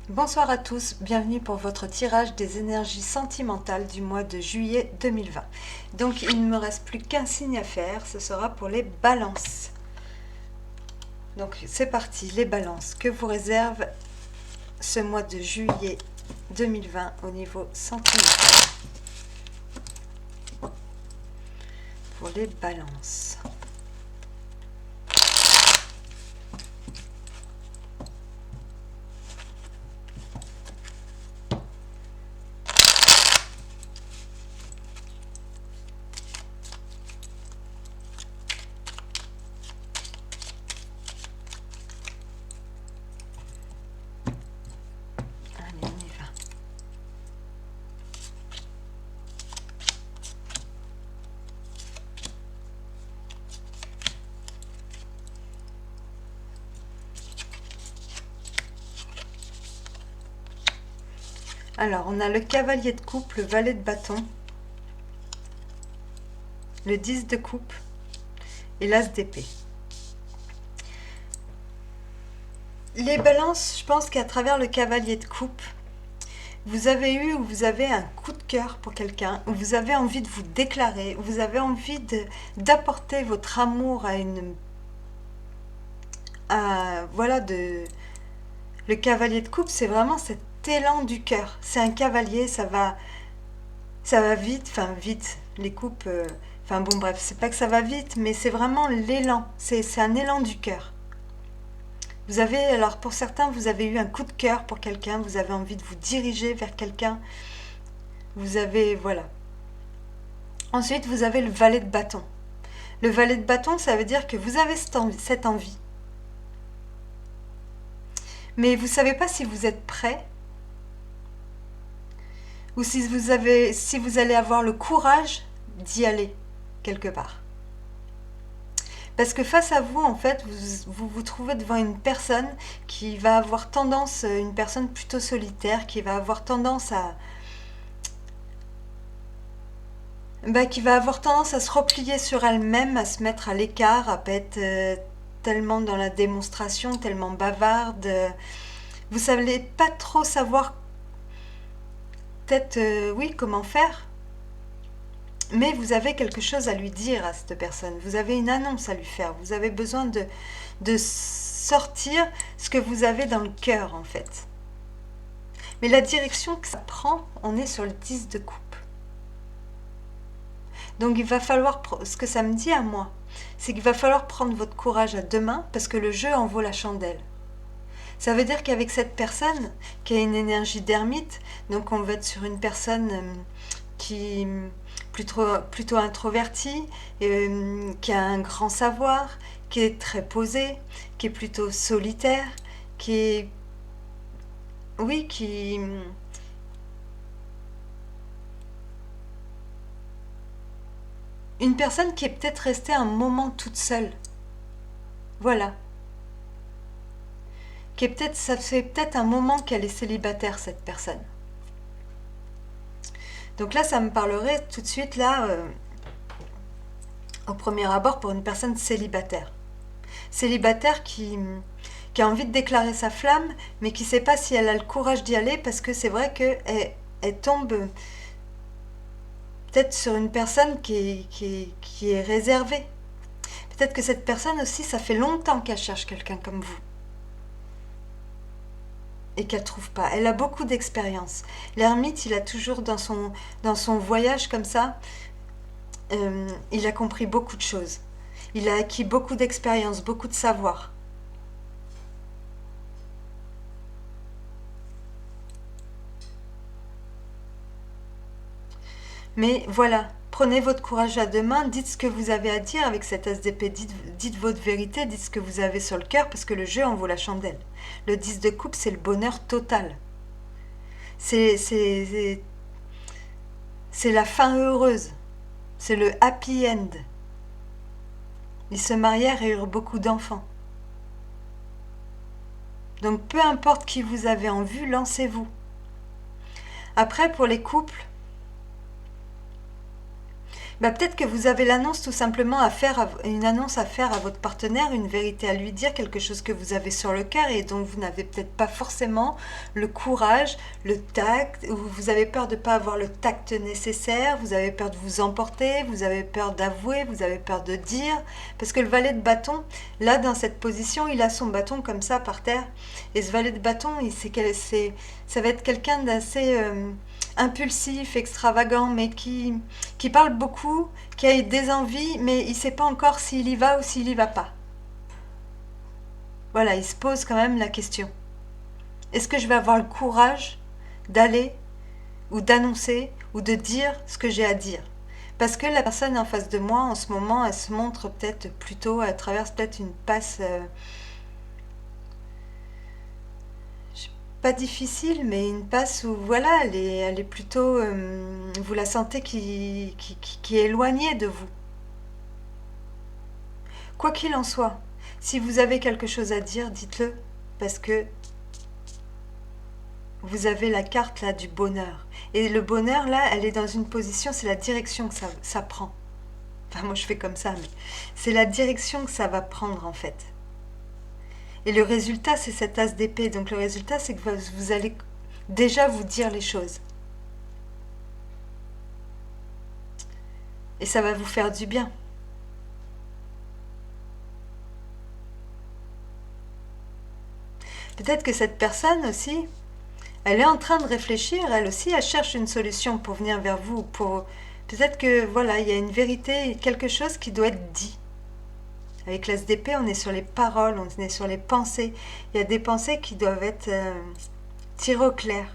Bonsoir à tous, bienvenue pour votre tirage des énergies sentimentales du mois de juillet 2020. Donc il ne me reste plus qu'un signe à faire, ce sera pour les balances. Donc c'est parti, les balances. Que vous réserve ce mois de juillet 2020 au niveau sentimental pour les balances. Allez, on y va. Alors, on a le cavalier de coupe, le valet de bâton, le 10 de coupe et l'as d'épée. Les balances, je pense qu'à travers le cavalier de coupe, vous avez eu ou vous avez un coup de cœur pour quelqu'un, ou vous avez envie de vous déclarer, ou vous avez envie d'apporter votre amour voilà, le cavalier de coupe, c'est vraiment cet élan du cœur. C'est un cavalier, ça va vite, enfin vite, les coupes, enfin bon bref, c'est pas que ça va vite, mais c'est vraiment l'élan, c'est un élan du cœur. Vous avez, alors pour certains, vous avez eu un coup de cœur pour quelqu'un, vous avez envie de vous diriger vers quelqu'un, vous avez, voilà. Ensuite, vous avez le valet de bâton. Le valet de bâton, ça veut dire que vous avez cette envie. Mais vous ne savez pas si vous êtes prêt ou si vous allez avoir le courage d'y aller quelque part. Parce que face à vous, en fait, vous trouvez devant une personne qui va avoir tendance, une personne plutôt solitaire, qui va avoir tendance qui va avoir tendance à se replier sur elle-même, à se mettre à l'écart, à pas être tellement dans la démonstration, tellement bavarde. Vous savez pas trop savoir peut-être, oui, comment faire. Mais vous avez quelque chose à lui dire à cette personne. Vous avez une annonce à lui faire. Vous avez besoin de sortir ce que vous avez dans le cœur, en fait. Mais la direction que ça prend, on est sur le 10 de coupe. Donc il va falloir, ce que ça me dit à moi, c'est qu'il va falloir prendre votre courage à deux mains parce que le jeu en vaut la chandelle. Ça veut dire qu'avec cette personne qui a une énergie d'ermite, donc on va être sur une personne qui plutôt introvertie, qui a un grand savoir, qui est très posée, qui est plutôt solitaire, qui est... Oui, qui... Une personne qui est peut-être restée un moment toute seule. Voilà. Qui est peut-être, ça fait peut-être un moment qu'elle est célibataire, cette personne. Donc là, ça me parlerait tout de suite, là, au premier abord, pour une personne célibataire. Célibataire qui a envie de déclarer sa flamme, mais qui ne sait pas si elle a le courage d'y aller, parce que c'est vrai qu'elle tombe peut-être sur une personne qui est réservée. Peut-être que cette personne aussi, ça fait longtemps qu'elle cherche quelqu'un comme vous. Et qu'elle ne trouve pas. Elle a beaucoup d'expérience. L'ermite, il a toujours dans son voyage comme ça, il a compris beaucoup de choses. Il a acquis beaucoup d'expérience, beaucoup de savoir. Mais voilà, prenez votre courage à deux mains, dites ce que vous avez à dire avec cet SDP, dites votre vérité, dites ce que vous avez sur le cœur, parce que le jeu en vaut la chandelle. Le 10 de coupe, c'est le bonheur total. C'est la fin heureuse. C'est le happy end. Ils se marièrent et eurent beaucoup d'enfants. Donc peu importe qui vous avez en vue, lancez-vous. Après, pour les couples, Bah, peut-être que vous avez l'annonce tout simplement à faire, une annonce à faire à votre partenaire, une vérité à lui dire, quelque chose que vous avez sur le cœur et dont vous n'avez peut-être pas forcément le courage, le tact, ou vous avez peur de ne pas avoir le tact nécessaire, vous avez peur de vous emporter, vous avez peur d'avouer, vous avez peur de dire, parce que le valet de bâton, là dans cette position, il a son bâton comme ça par terre, et ce valet de bâton, ça va être quelqu'un d'assez impulsif, extravagant, mais qui parle beaucoup, qui a des envies, mais il ne sait pas encore s'il y va ou s'il y va pas. Voilà, il se pose quand même la question. Est-ce que je vais avoir le courage d'aller ou d'annoncer ou de dire ce que j'ai à dire? Parce que la personne en face de moi, en ce moment, elle se montre peut-être plutôt, elle traverse peut-être une passe pas difficile, mais une passe où voilà, elle est plutôt, vous la sentez qui est éloignée de vous. Quoi qu'il en soit, si vous avez quelque chose à dire, dites-le, parce que vous avez la carte là du bonheur. Et le bonheur là, elle est dans une position, c'est la direction que ça prend. Enfin, moi je fais comme ça, mais c'est la direction que ça va prendre en fait. Et le résultat, c'est cet as d'épée. Donc le résultat, c'est que vous allez déjà vous dire les choses. Et ça va vous faire du bien. Peut-être que cette personne aussi, elle est en train de réfléchir, elle aussi, elle cherche une solution pour venir vers vous. Peut-être que voilà, il y a une vérité, quelque chose qui doit être dit. Avec l'as d'épée, on est sur les paroles, on est sur les pensées. Il y a des pensées qui doivent être tirées au clair.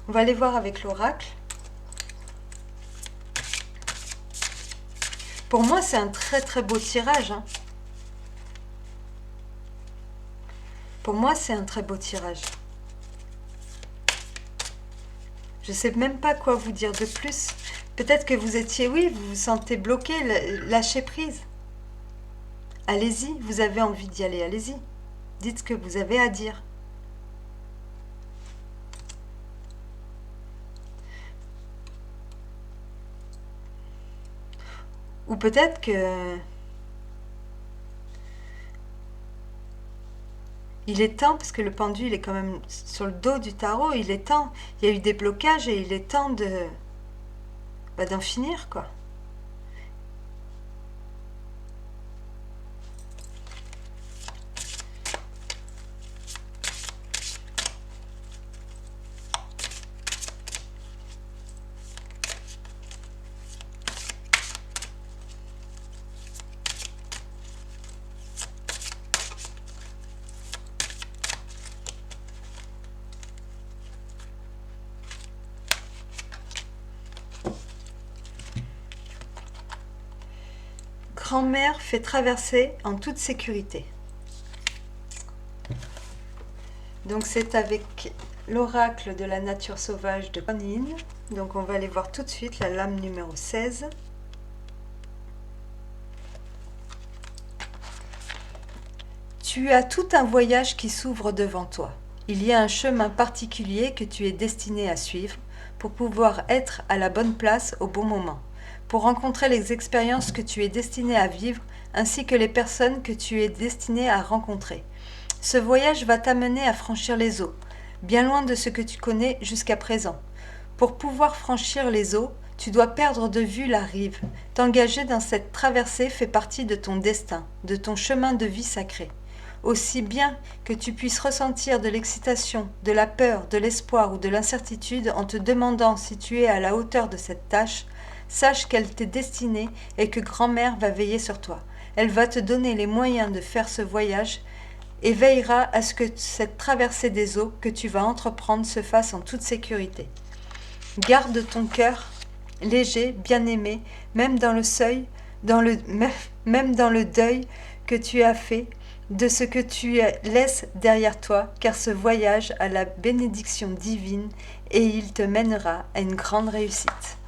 On va aller voir avec l'oracle. Pour moi, c'est un très très beau tirage. Hein. Pour moi, c'est un très beau tirage. Je ne sais même pas quoi vous dire de plus. Peut-être que vous étiez, oui, vous vous sentez bloqué, lâchez prise. Allez-y, vous avez envie d'y aller, allez-y. Dites ce que vous avez à dire. Ou peut-être que il est temps, parce que le pendu il est quand même sur le dos du tarot, il est temps, il y a eu des blocages et il est temps d'en finir quoi. Grand-mère fait traverser en toute sécurité. Donc c'est avec l'oracle de la nature sauvage de Kuan Yin. Donc on va aller voir tout de suite la lame numéro 16. Tu as tout un voyage qui s'ouvre devant toi. Il y a un chemin particulier que tu es destiné à suivre pour pouvoir être à la bonne place au bon moment, pour rencontrer les expériences que tu es destiné à vivre ainsi que les personnes que tu es destiné à rencontrer. Ce voyage va t'amener à franchir les eaux, bien loin de ce que tu connais jusqu'à présent. Pour pouvoir franchir les eaux, tu dois perdre de vue la rive. T'engager dans cette traversée fait partie de ton destin, de ton chemin de vie sacré. Aussi bien que tu puisses ressentir de l'excitation, de la peur, de l'espoir ou de l'incertitude en te demandant si tu es à la hauteur de cette tâche, sache qu'elle t'est destinée et que grand-mère va veiller sur toi. Elle va te donner les moyens de faire ce voyage et veillera à ce que cette traversée des eaux que tu vas entreprendre se fasse en toute sécurité. Garde ton cœur léger, bien-aimé, même dans le seuil, même dans le deuil que tu as fait de ce que tu laisses derrière toi, car ce voyage a la bénédiction divine et il te mènera à une grande réussite.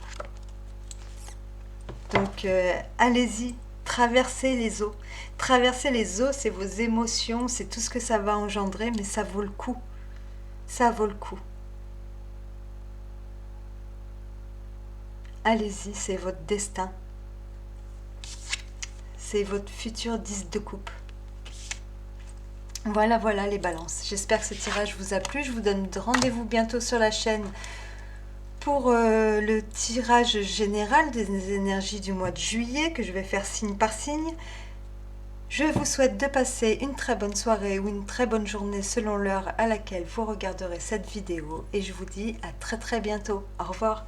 Donc allez-y, traverser les eaux. Traverser les eaux, c'est vos émotions, c'est tout ce que ça va engendrer, mais ça vaut le coup. Ça vaut le coup. Allez-y, c'est votre destin. C'est votre futur 10 de coupe. Voilà, voilà les balances. J'espère que ce tirage vous a plu. Je vous donne rendez-vous bientôt sur la chaîne pour le tirage général des énergies du mois de juillet que je vais faire signe par signe. Je vous souhaite de passer une très bonne soirée ou une très bonne journée selon l'heure à laquelle vous regarderez cette vidéo et je vous dis à très très bientôt. Au revoir.